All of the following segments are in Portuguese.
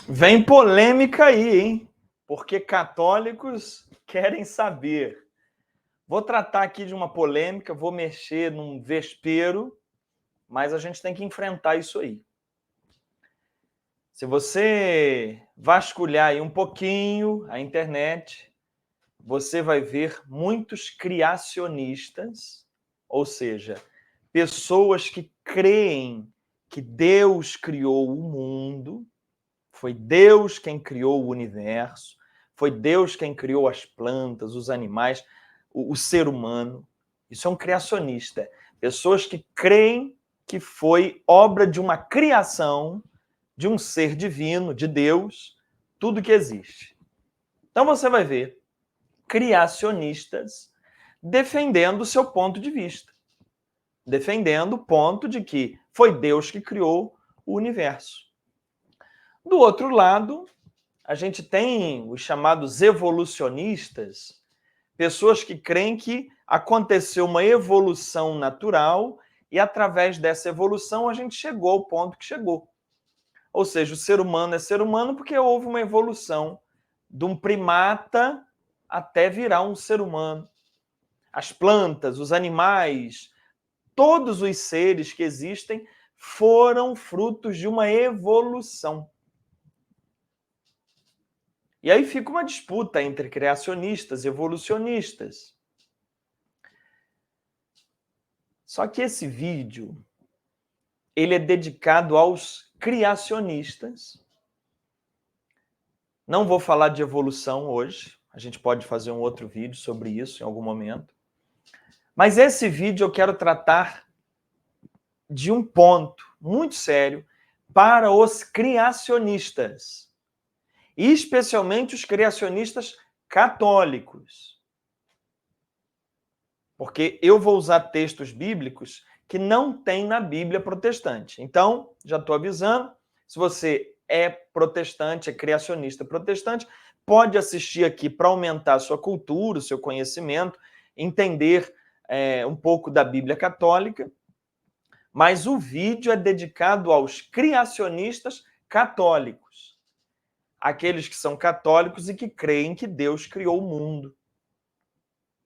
Vem polêmica aí, hein? Porque católicos querem saber. Vou tratar aqui de uma polêmica, vou mexer num vespeiro, mas a gente tem que enfrentar isso aí. Se você vasculhar aí um pouquinho a internet, você vai ver muitos criacionistas, ou seja, pessoas que creem que Deus criou o mundo, foi Deus quem criou o universo, foi Deus quem criou as plantas, os animais, o ser humano. Isso é um criacionista. Pessoas que creem que foi obra de uma criação, de um ser divino, de Deus, tudo que existe. Então você vai ver criacionistas defendendo o seu ponto de vista, defendendo o ponto de que foi Deus que criou o universo. Do outro lado, a gente tem os chamados evolucionistas, pessoas que creem que aconteceu uma evolução natural e através dessa evolução a gente chegou ao ponto que chegou. Ou seja, o ser humano porque houve uma evolução de um primata até virar um ser humano. As plantas, os animais, todos os seres que existem foram frutos de uma evolução. E aí fica uma disputa entre criacionistas e evolucionistas. Só que esse vídeo, ele é dedicado aos criacionistas. Não vou falar de evolução hoje, a gente pode fazer um outro vídeo sobre isso em algum momento. Mas esse vídeo eu quero tratar de um ponto muito sério para os criacionistas, e especialmente os criacionistas católicos. Porque eu vou usar textos bíblicos que não tem na Bíblia protestante. Então, já estou avisando, se você é protestante, é criacionista protestante, pode assistir aqui para aumentar a sua cultura, o seu conhecimento, entender um pouco da Bíblia católica, mas o vídeo é dedicado aos criacionistas católicos, aqueles que são católicos e que creem que Deus criou o mundo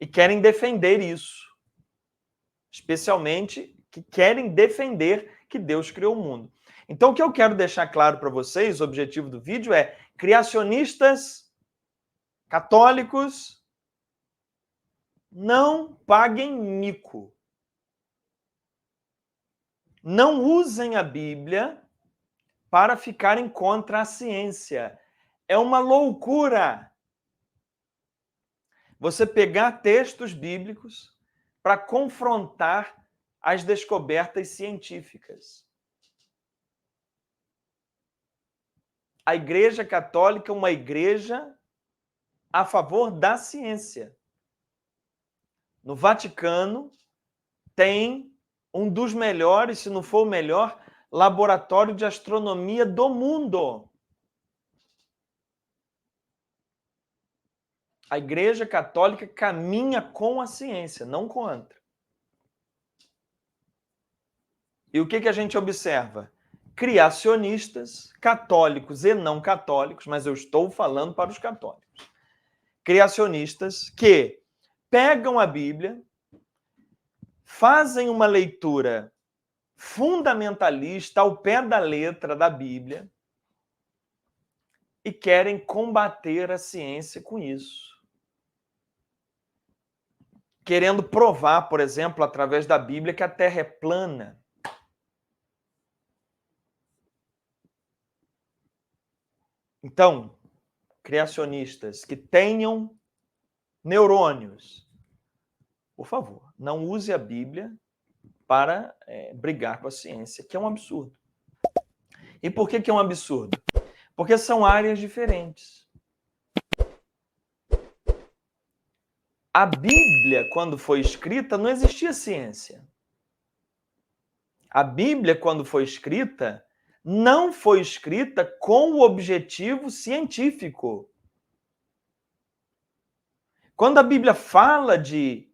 e querem defender isso, especialmente que querem defender que Deus criou o mundo. Então, o que eu quero deixar claro para vocês, o objetivo do vídeo é: criacionistas católicos, não paguem mico. Não usem a Bíblia para ficarem contra a ciência. É uma loucura você pegar textos bíblicos para confrontar as descobertas científicas. A Igreja Católica é uma igreja a favor da ciência. No Vaticano tem um dos melhores, se não for o melhor, laboratório de astronomia do mundo. A Igreja Católica caminha com a ciência, não contra. E o que a gente observa? Criacionistas, católicos e não católicos, mas eu estou falando para os católicos. Criacionistas que pegam a Bíblia, fazem uma leitura fundamentalista ao pé da letra da Bíblia e querem combater a ciência com isso. Querendo provar, por exemplo, através da Bíblia, que a Terra é plana. Então, criacionistas que tenham neurônios, por favor, não use a Bíblia para brigar com a ciência, que é um absurdo. E por que é um absurdo? Porque são áreas diferentes. A Bíblia, quando foi escrita, não existia ciência. A Bíblia, quando foi escrita, não foi escrita com o objetivo científico. Quando a Bíblia fala de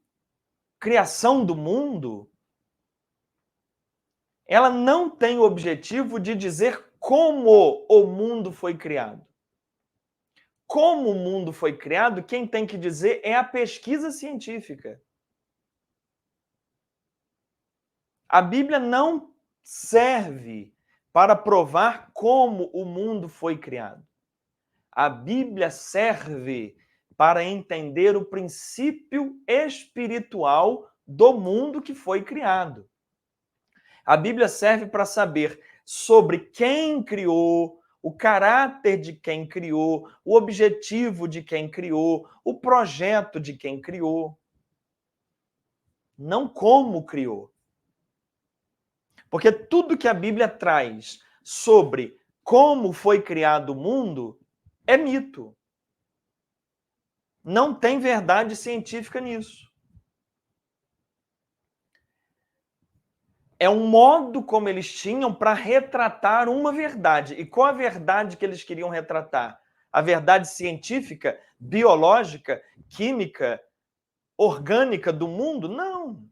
criação do mundo, ela não tem o objetivo de dizer como o mundo foi criado. Como o mundo foi criado, quem tem que dizer é a pesquisa científica. A Bíblia não serve para provar como o mundo foi criado. A Bíblia serve para entender o princípio espiritual do mundo que foi criado. A Bíblia serve para saber sobre quem criou, o caráter de quem criou, o objetivo de quem criou, o projeto de quem criou. Não como criou. Porque tudo que a Bíblia traz sobre como foi criado o mundo é mito. Não tem verdade científica nisso. É um modo como eles tinham para retratar uma verdade. E qual a verdade que eles queriam retratar? A verdade científica, biológica, química, orgânica do mundo? Não.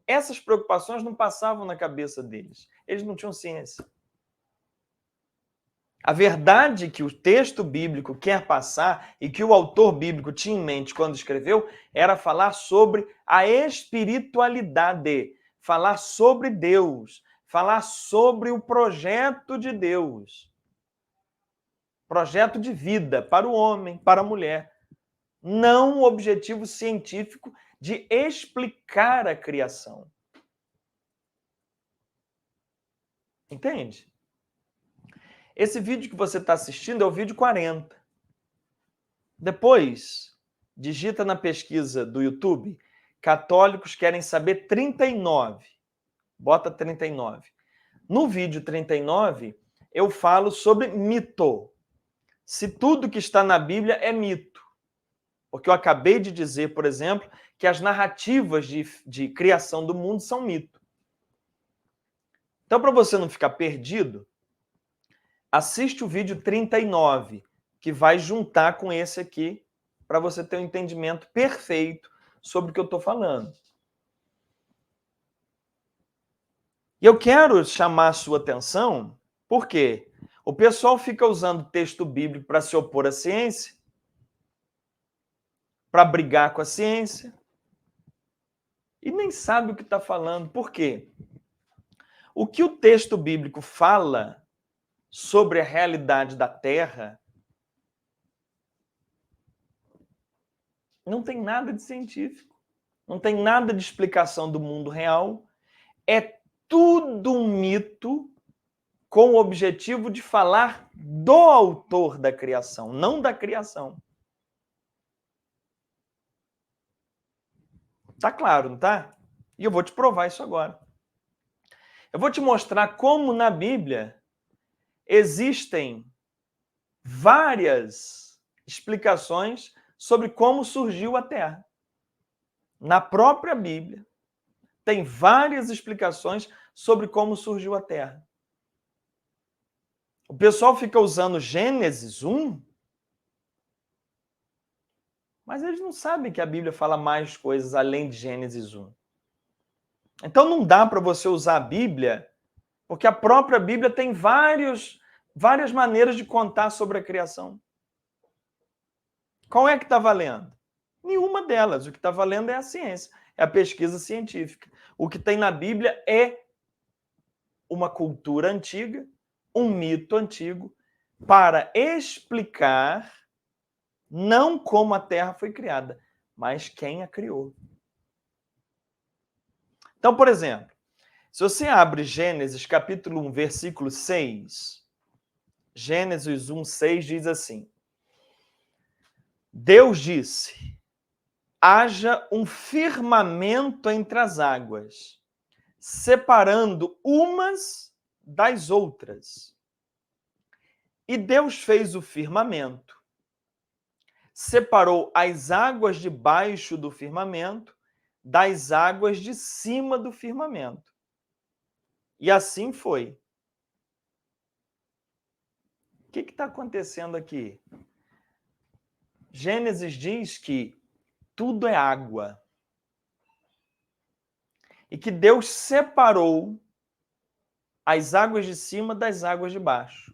Essas preocupações não passavam na cabeça deles. Eles não tinham ciência. A verdade que o texto bíblico quer passar e que o autor bíblico tinha em mente quando escreveu era falar sobre a espiritualidade, falar sobre Deus, falar sobre o projeto de Deus. Projeto de vida para o homem, para a mulher. Não o objetivo científico de explicar a criação. Entende? Esse vídeo que você está assistindo é o vídeo 40. Depois, digita na pesquisa do YouTube, católicos querem saber 39. Bota 39. No vídeo 39, eu falo sobre mito. Se tudo que está na Bíblia é mito. Porque eu acabei de dizer, por exemplo, que as narrativas de criação do mundo são mito. Então, para você não ficar perdido, assiste o vídeo 39, que vai juntar com esse aqui, para você ter um entendimento perfeito sobre o que eu estou falando. E eu quero chamar a sua atenção, porque o pessoal fica usando texto bíblico para se opor à ciência, para brigar com a ciência, e nem sabe o que está falando. Por quê? O que o texto bíblico fala sobre a realidade da Terra não tem nada de científico, não tem nada de explicação do mundo real, é tudo um mito com o objetivo de falar do autor da criação, não da criação. Tá claro, não tá? E eu vou te provar isso agora. Eu vou te mostrar como na Bíblia existem várias explicações sobre como surgiu a Terra. Na própria Bíblia, tem várias explicações sobre como surgiu a Terra. O pessoal fica usando Gênesis 1, mas eles não sabem que a Bíblia fala mais coisas além de Gênesis 1. Então não dá para você usar a Bíblia, porque a própria Bíblia tem várias maneiras de contar sobre a criação. Qual é que está valendo? Nenhuma delas. O que está valendo é a ciência, é a pesquisa científica. O que tem na Bíblia é uma cultura antiga, um mito antigo, para explicar não como a Terra foi criada, mas quem a criou. Então, por exemplo, se você abre Gênesis capítulo 1, versículo 6, Gênesis 1, 6 diz assim: Deus disse, haja um firmamento entre as águas, separando umas das outras. E Deus fez o firmamento, separou as águas debaixo do firmamento das águas de cima do firmamento. E assim foi. O que está acontecendo aqui? Gênesis diz que tudo é água. E que Deus separou as águas de cima das águas de baixo.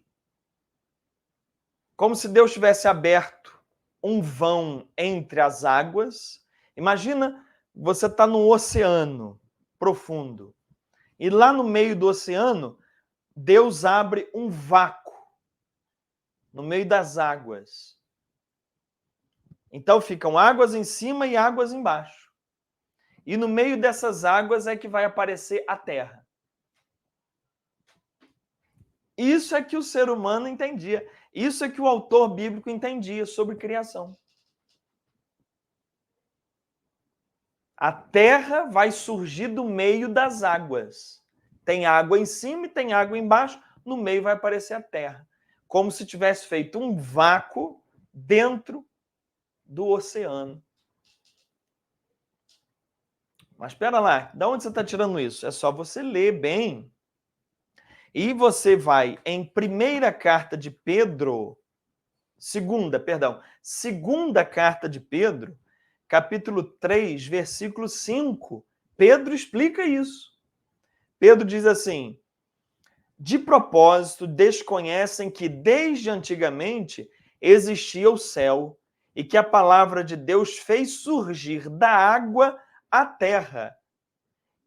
Como se Deus tivesse aberto um vão entre as águas. Imagina, você está num oceano profundo. E lá no meio do oceano, Deus abre um vácuo no meio das águas. Então ficam águas em cima e águas embaixo. E no meio dessas águas é que vai aparecer a terra. Isso é que o ser humano entendia. Isso é que o autor bíblico entendia sobre criação. A terra vai surgir do meio das águas. Tem água em cima e tem água embaixo. No meio vai aparecer a terra. Como se tivesse feito um vácuo dentro do oceano. Mas espera lá, de onde você está tirando isso? É só você ler bem. E você vai em segunda carta de Pedro, capítulo 3, versículo 5. Pedro explica isso. Pedro diz assim: de propósito, desconhecem que desde antigamente existia o céu e que a palavra de Deus fez surgir da água a terra,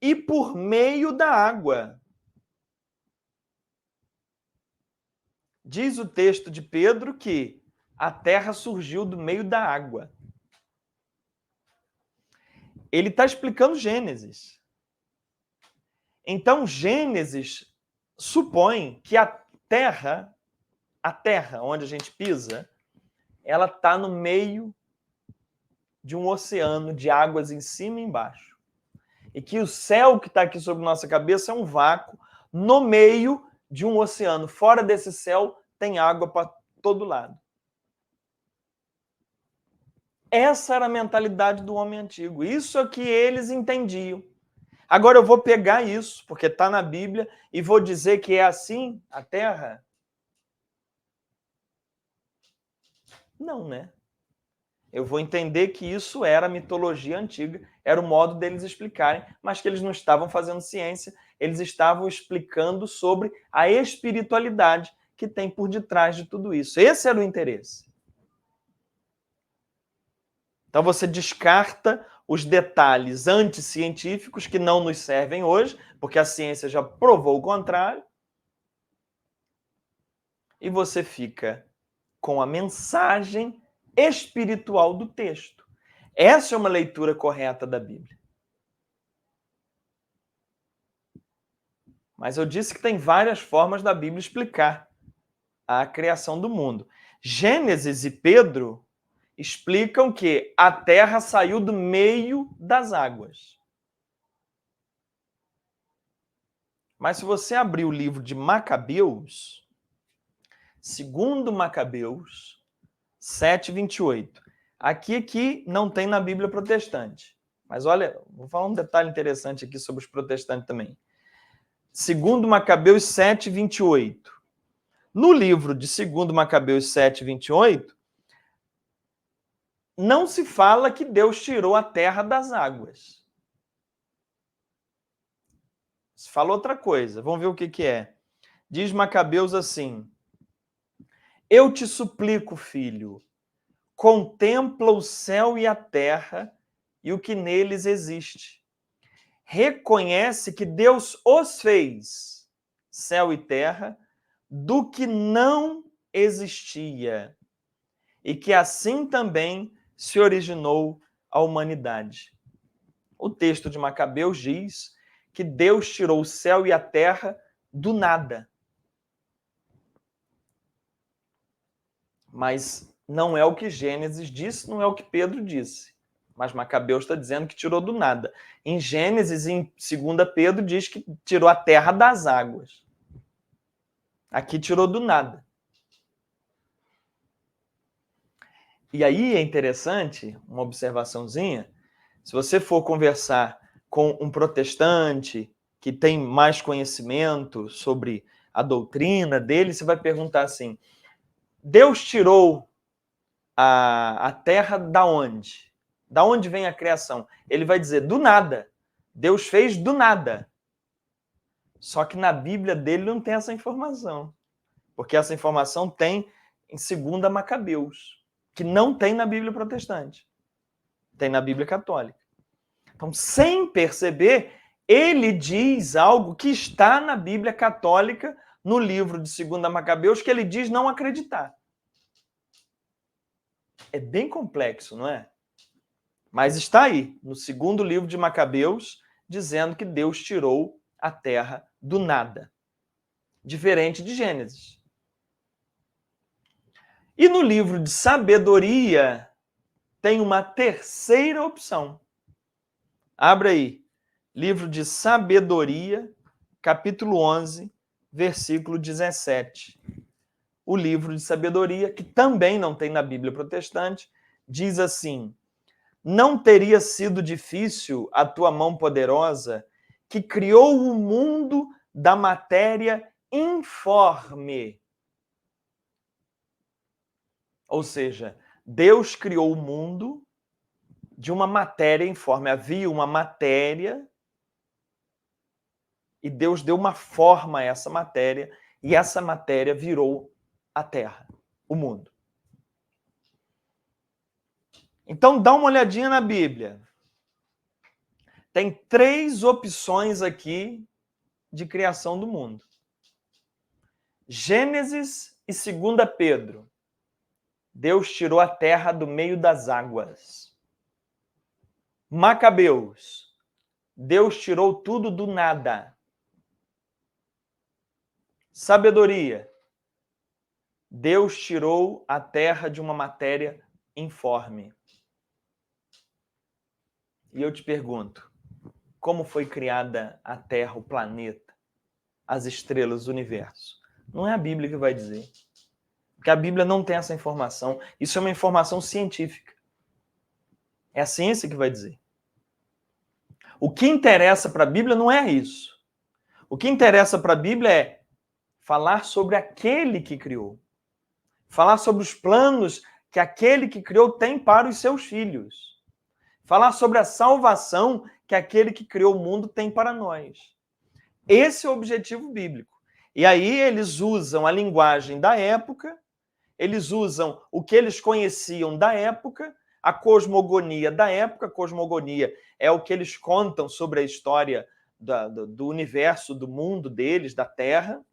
e por meio da água. Diz o texto de Pedro que a terra surgiu do meio da água. Ele está explicando Gênesis. Então, Gênesis supõe que a terra onde a gente pisa, ela está no meio de um oceano de águas em cima e embaixo. E que o céu que está aqui sobre nossa cabeça é um vácuo no meio de um oceano. Fora desse céu tem água para todo lado. Essa era a mentalidade do homem antigo. Isso é que eles entendiam. Agora eu vou pegar isso, porque está na Bíblia, e vou dizer que é assim a Terra? Não, né? Eu vou entender que isso era a mitologia antiga, era o modo deles explicarem, mas que eles não estavam fazendo ciência, eles estavam explicando sobre a espiritualidade que tem por detrás de tudo isso. Esse era o interesse. Então você descarta os detalhes anticientíficos que não nos servem hoje, porque a ciência já provou o contrário, e você fica com a mensagem espiritual do texto. Essa é uma leitura correta da Bíblia. Mas eu disse que tem várias formas da Bíblia explicar a criação do mundo. Gênesis e Pedro explicam que a terra saiu do meio das águas. Mas se você abrir o livro de Macabeus, 2 Macabeus 7:28, aqui não tem na Bíblia protestante. Mas olha, vou falar um detalhe interessante aqui sobre os protestantes também. 2 Macabeus 7:28. No livro de 2 Macabeus 7:28, não se fala que Deus tirou a terra das águas. Se fala outra coisa. Vamos ver o que é. Diz Macabeus assim: eu te suplico, filho, contempla o céu e a terra e o que neles existe. Reconhece que Deus os fez, céu e terra, do que não existia, e que assim também se originou a humanidade. O texto de Macabeus diz que Deus tirou o céu e a terra do nada. Mas não é o que Gênesis disse, não é o que Pedro disse. Mas Macabeus está dizendo que tirou do nada. Em Gênesis, em 2 Pedro, diz que tirou a terra das águas. Aqui tirou do nada. E aí é interessante, uma observaçãozinha, se você for conversar com um protestante que tem mais conhecimento sobre a doutrina dele, você vai perguntar assim: Deus tirou a terra da onde? Da onde vem a criação? Ele vai dizer, do nada. Deus fez do nada. Só que na Bíblia dele não tem essa informação. Porque essa informação tem em 2 Macabeus, que não tem na Bíblia protestante. Tem na Bíblia católica. Então, sem perceber, ele diz algo que está na Bíblia católica, no livro de 2 Macabeus, que ele diz não acreditar. É bem complexo, não é? Mas está aí, no 2º livro de Macabeus, dizendo que Deus tirou a terra do nada. Diferente de Gênesis. E no livro de Sabedoria, tem uma terceira opção. Abra aí. Livro de Sabedoria, capítulo 11, versículo 17. O livro de Sabedoria, que também não tem na Bíblia protestante, diz assim: não teria sido difícil a tua mão poderosa, que criou o mundo da matéria informe. Ou seja, Deus criou o mundo de uma matéria informe. Havia uma matéria e Deus deu uma forma a essa matéria, e essa matéria virou a Terra, o mundo. Então, dá uma olhadinha na Bíblia. Tem 3 opções aqui de criação do mundo. Gênesis e 2 Pedro. Deus tirou a terra do meio das águas. Macabeus. Deus tirou tudo do nada. Sabedoria. Deus tirou a terra de uma matéria informe. E eu te pergunto, como foi criada a Terra, o planeta, as estrelas, o universo? Não é a Bíblia que vai dizer. Porque a Bíblia não tem essa informação. Isso é uma informação científica. É a ciência que vai dizer. O que interessa para a Bíblia não é isso. O que interessa para a Bíblia é falar sobre aquele que criou. Falar sobre os planos que aquele que criou tem para os seus filhos. Falar sobre a salvação que aquele que criou o mundo tem para nós. Esse é o objetivo bíblico. E aí eles usam a linguagem da época, eles usam o que eles conheciam da época, a cosmogonia da época. A cosmogonia é o que eles contam sobre a história do universo, do mundo deles, da Terra.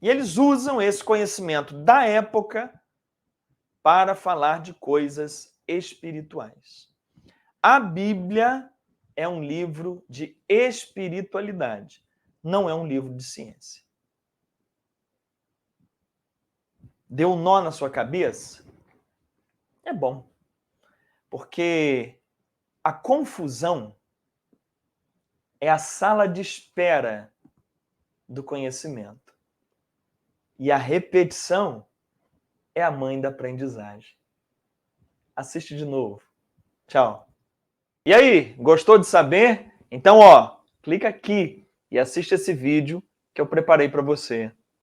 E eles usam esse conhecimento da época para falar de coisas espirituais. A Bíblia é um livro de espiritualidade, não é um livro de ciência. Deu um nó na sua cabeça? É bom, porque a confusão é a sala de espera do conhecimento. E a repetição é a mãe da aprendizagem. Assiste de novo. Tchau. E aí, gostou de saber? Então, clica aqui e assiste esse vídeo que eu preparei para você.